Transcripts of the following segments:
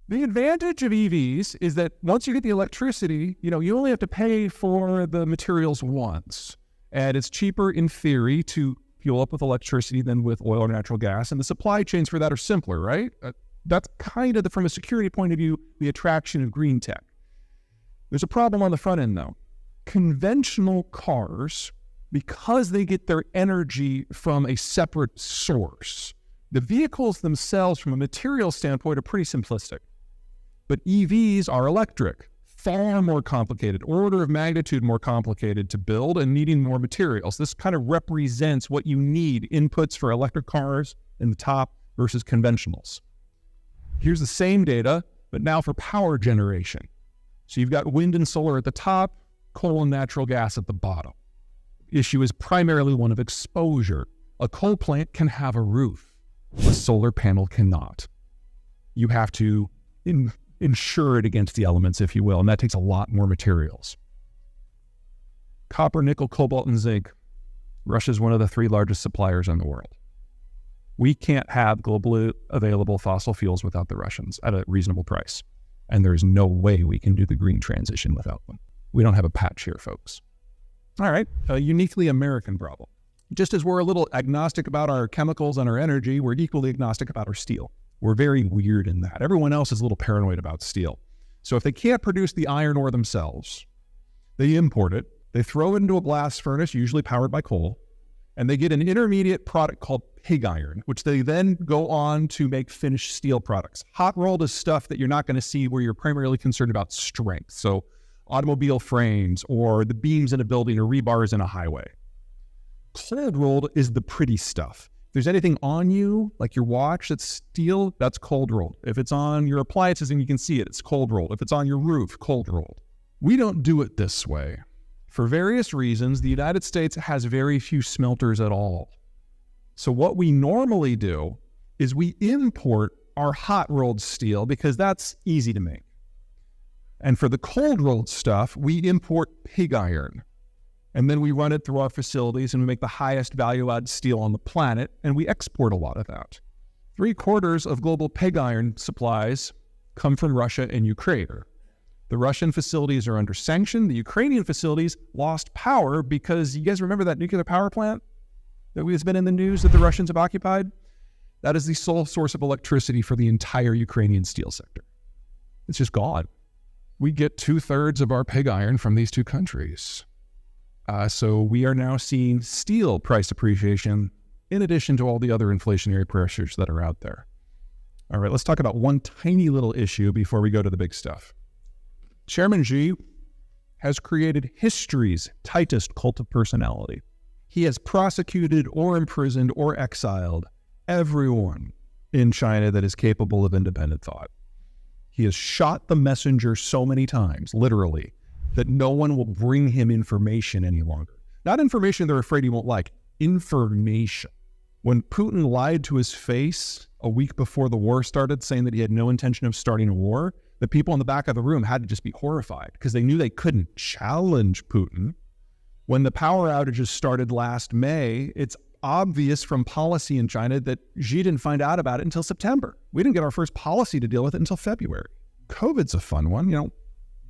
The advantage of EVs is that once you get the electricity, you only have to pay for the materials once. And it's cheaper in theory to fuel up with electricity than with oil or natural gas. And the supply chains for that are simpler, right? That's kind of, from a security point of view, the attraction of green tech. There's a problem on the front end, though. Conventional cars, because they get their energy from a separate source, the vehicles themselves, from a material standpoint, are pretty simplistic. But EVs are electric, far more complicated, order of magnitude more complicated to build and needing more materials. This kind of represents what you need, inputs for electric cars in the top versus conventionals. Here's the same data, but now for power generation. So you've got wind and solar at the top, coal and natural gas at the bottom. The issue is primarily one of exposure. A coal plant can have a roof. A solar panel cannot. You have to insure it against the elements, if you will, and that takes a lot more materials. Copper, nickel, cobalt, and zinc. Russia is one of the 3 largest suppliers in the world. We can't have globally available fossil fuels without the Russians at a reasonable price. And there is no way we can do the green transition without them. We don't have a patch here, folks. All right, a uniquely American problem. Just as we're a little agnostic about our chemicals and our energy, we're equally agnostic about our steel. We're very weird in that. Everyone else is a little paranoid about steel. So if they can't produce the iron ore themselves, they import it, they throw it into a blast furnace, usually powered by coal, and they get an intermediate product called pig iron, which they then go on to make finished steel products. Hot rolled is stuff that you're not going to see where you're primarily concerned about strength. So automobile frames or the beams in a building or rebars in a highway. Cold rolled is the pretty stuff. If there's anything on you, like your watch that's steel, that's cold rolled. If it's on your appliances and you can see it, it's cold rolled. If it's on your roof, cold rolled. We don't do it this way. For various reasons, the United States has very few smelters at all. So what we normally do is we import our hot rolled steel because that's easy to make. And for the cold rolled stuff, we import pig iron. And then we run it through our facilities and we make the highest value-add steel on the planet, and we export a lot of that. 3/4 of global pig iron supplies come from Russia and Ukraine. The Russian facilities are under sanction. The Ukrainian facilities lost power because, you guys remember that nuclear power plant that has been in the news that the Russians have occupied? That is the sole source of electricity for the entire Ukrainian steel sector. It's just gone. We get 2/3 of our pig iron from these 2 countries. So we are now seeing steel price appreciation in addition to all the other inflationary pressures that are out there. All right, let's talk about one tiny little issue before we go to the big stuff. Chairman Xi has created history's tightest cult of personality. He has prosecuted or imprisoned or exiled everyone in China that is capable of independent thought. He has shot the messenger so many times, literally, that no one will bring him information any longer. Not information they're afraid he won't like, information. When Putin lied to his face a week before the war started, saying that he had no intention of starting a war, the people in the back of the room had to just be horrified because they knew they couldn't challenge Putin. When the power outages started last May, it's obvious from policy in China that Xi didn't find out about it until September. We didn't get our first policy to deal with it until February. COVID's a fun one.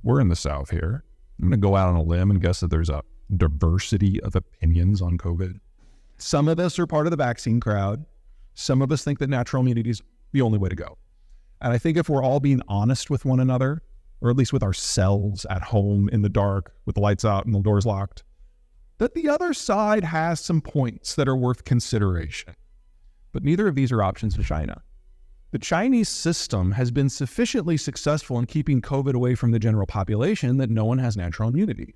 We're in the South here. I'm going to go out on a limb and guess that there's a diversity of opinions on COVID. Some of us are part of the vaccine crowd. Some of us think that natural immunity is the only way to go. And I think if we're all being honest with one another, or at least with ourselves at home in the dark with the lights out and the doors locked, that the other side has some points that are worth consideration. But neither of these are options for China. The Chinese system has been sufficiently successful in keeping COVID away from the general population that no one has natural immunity.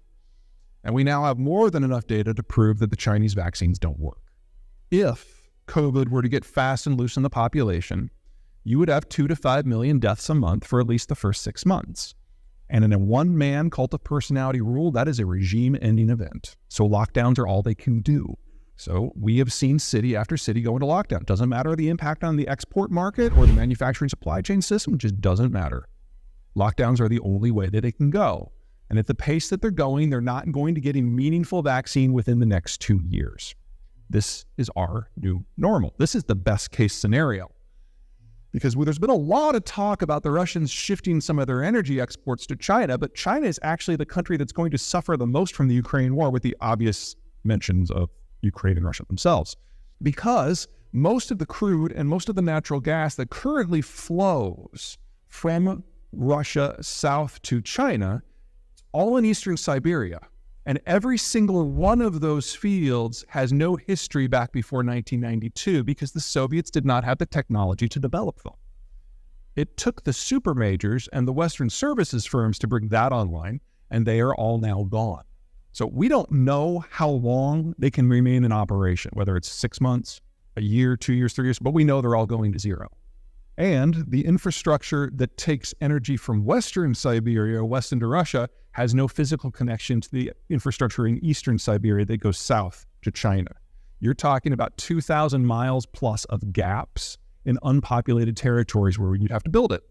And we now have more than enough data to prove that the Chinese vaccines don't work. If COVID were to get fast and loose in the population, you would have 2 to 5 million deaths a month for at least the first 6 months. And in a one-man cult of personality rule, that is a regime-ending event. So lockdowns are all they can do. So we have seen city after city go into lockdown. Doesn't matter the impact on the export market or the manufacturing supply chain system, it just doesn't matter. Lockdowns are the only way that it can go. And at the pace that they're going, they're not going to get a meaningful vaccine within the next 2 years. This is our new normal. This is the best case scenario. Because there's been a lot of talk about the Russians shifting some of their energy exports to China, but China is actually the country that's going to suffer the most from the Ukraine war, with the obvious mentions of Ukraine and Russia themselves. Because most of the crude and most of the natural gas that currently flows from Russia south to China, it's all in eastern Siberia. And every single one of those fields has no history back before 1992 because the Soviets did not have the technology to develop them. It took the super majors and the Western services firms to bring that online, and they are all now gone. So we don't know how long they can remain in operation, whether it's 6 months, a year, 2 years, 3 years, but we know they're all going to zero. And the infrastructure that takes energy from Western Siberia west into Russia has no physical connection to the infrastructure in Eastern Siberia that goes south to China. You're talking about 2,000 miles plus of gaps in unpopulated territories where you'd have to build it.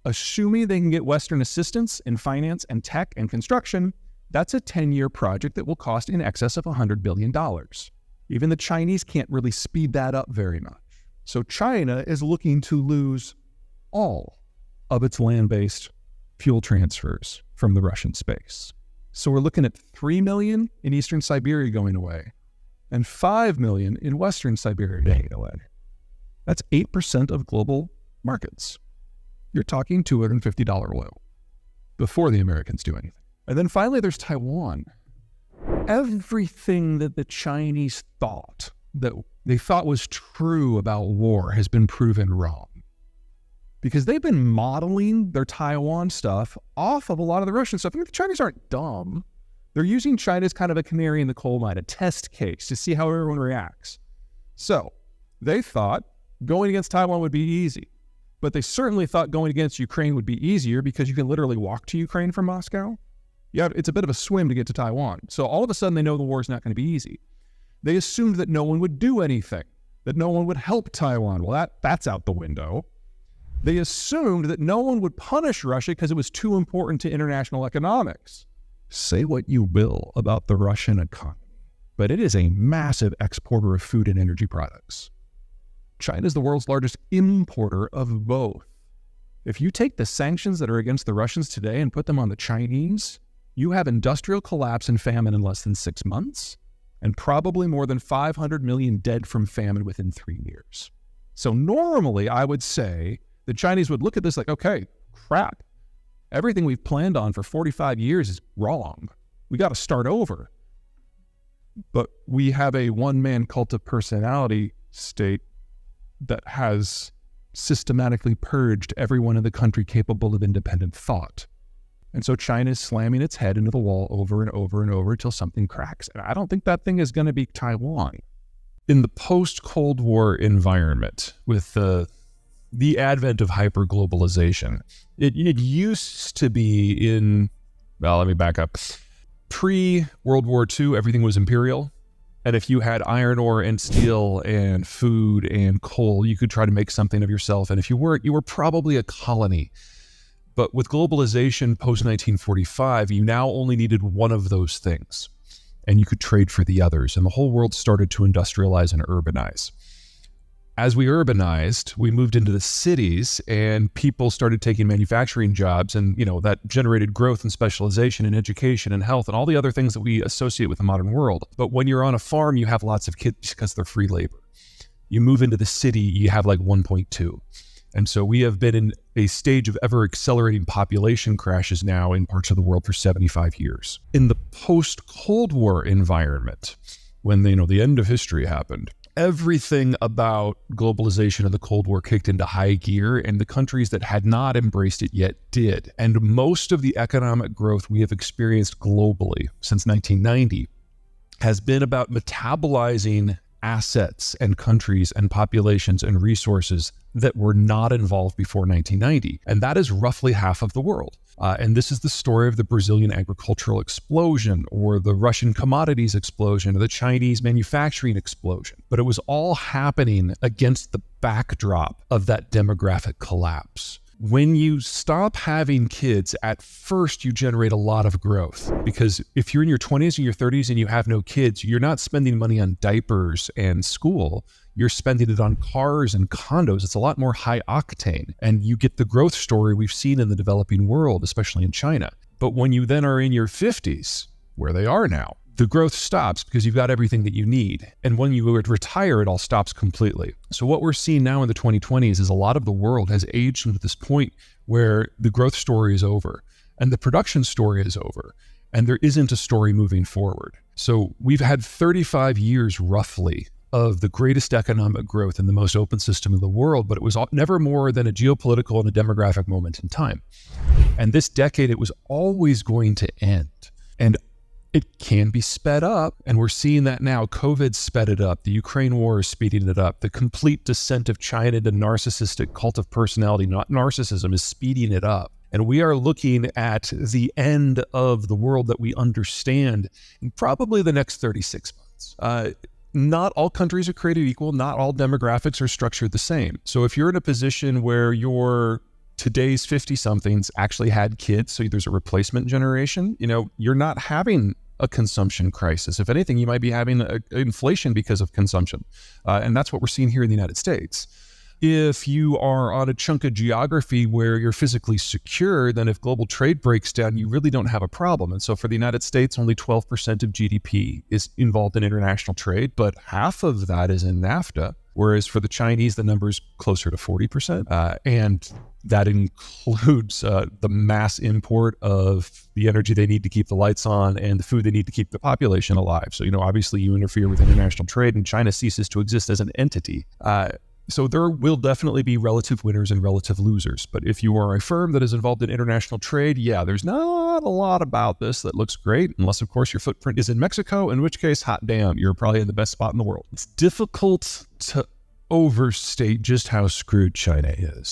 Assuming they can get Western assistance in finance and tech and construction, that's a 10-year project that will cost in excess of $100 billion. Even the Chinese can't really speed that up very much. So China is looking to lose all of its land-based fuel transfers from the Russian space. So we're looking at 3 million in Eastern Siberia going away and 5 million in Western Siberia going away. That's 8% of global markets. You're talking $250 oil before the Americans do anything. And then finally, there's Taiwan. Everything that the Chinese thought that they thought was true about war has been proven wrong. Because they've been modeling their Taiwan stuff off of a lot of the Russian stuff. The Chinese aren't dumb. They're using China as kind of a canary in the coal mine, a test case to see how everyone reacts. So they thought going against Taiwan would be easy. But they certainly thought going against Ukraine would be easier because you can literally walk to Ukraine from Moscow. Yeah, it's a bit of a swim to get to Taiwan. So all of a sudden they know the war is not going to be easy. They assumed that no one would do anything, that no one would help Taiwan. Well, that's out the window. They assumed that no one would punish Russia because it was too important to international economics. Say what you will about the Russian economy, but it is a massive exporter of food and energy products. China is the world's largest importer of both. If you take the sanctions that are against the Russians today and put them on the Chinese, you have industrial collapse and famine in less than 6 months, and probably more than 500 million dead from famine within 3 years. So normally I would say the Chinese would look at this like, okay, crap, everything we've planned on for 45 years is wrong. We got to start over. But we have a one-man cult of personality state that has systematically purged everyone in the country capable of independent thought. And so China is slamming its head into the wall over and over and over until something cracks. And I don't think that thing is going to be Taiwan. In the post-Cold War environment, with the advent of hyperglobalization, it used to be in, well, let me back up. Pre-World War II, everything was imperial. And if you had iron ore and steel and food and coal, you could try to make something of yourself. And if you weren't, you were probably a colony. But with globalization post-1945, you now only needed one of those things, and you could trade for the others. And the whole world started to industrialize and urbanize. As we urbanized, we moved into the cities, and people started taking manufacturing jobs, and that generated growth and specialization in education and health and all the other things that we associate with the modern world. But when you're on a farm, you have lots of kids because they're free labor. You move into the city, you have like 1.2. And so we have been in a stage of ever-accelerating population crashes now in parts of the world for 75 years. In the post-Cold War environment, when the end of history happened, everything about globalization and the Cold War kicked into high gear, and the countries that had not embraced it yet did. And most of the economic growth we have experienced globally since 1990 has been about metabolizing assets and countries and populations and resources that were not involved before 1990. And that is roughly half of the world. And this is the story of the Brazilian agricultural explosion, or the Russian commodities explosion, or the Chinese manufacturing explosion. But it was all happening against the backdrop of that demographic collapse. When you stop having kids, at first you generate a lot of growth, because if you're in your 20s and your 30s and you have no kids, you're not spending money on diapers and school. you're spending it on cars and condos. It's a lot more high octane. And you get the growth story we've seen in the developing world, especially in China. But when you then are in your 50s, where they are now, the growth stops because you've got everything that you need. And when you retire, it all stops completely. So what we're seeing now in the 2020s is a lot of the world has aged into this point where the growth story is over and the production story is over, and there isn't a story moving forward. So we've had 35 years roughly of the greatest economic growth in the most open system in the world, but it was never more than a geopolitical and a demographic moment in time. And this decade, it was always going to end. And it can be sped up, and we're seeing that now. COVID sped it up. The Ukraine war is speeding it up. The complete descent of China to narcissistic cult of personality, not narcissism, is speeding it up. And we are looking at the end of the world that we understand in probably the next 36 months. Not all countries are created equal. Not all demographics are structured the same. So if you're in a position where today's 50-somethings actually had kids, so there's a replacement generation, you're not having a consumption crisis. If anything, you might be having inflation because of consumption. And that's what we're seeing here in the United States. If you are on a chunk of geography where you're physically secure, then if global trade breaks down, you really don't have a problem. And so for the United States, only 12% of GDP is involved in international trade, but half of that is in NAFTA. Whereas for the Chinese, the number is closer to 40%. And that includes the mass import of the energy they need to keep the lights on and the food they need to keep the population alive. So, obviously you interfere with international trade and China ceases to exist as an entity. So there will definitely be relative winners and relative losers. But if you are a firm that is involved in international trade, yeah, there's not a lot about this that looks great, unless, of course, your footprint is in Mexico, in which case, hot damn, you're probably in the best spot in the world. It's difficult to overstate just how screwed China is.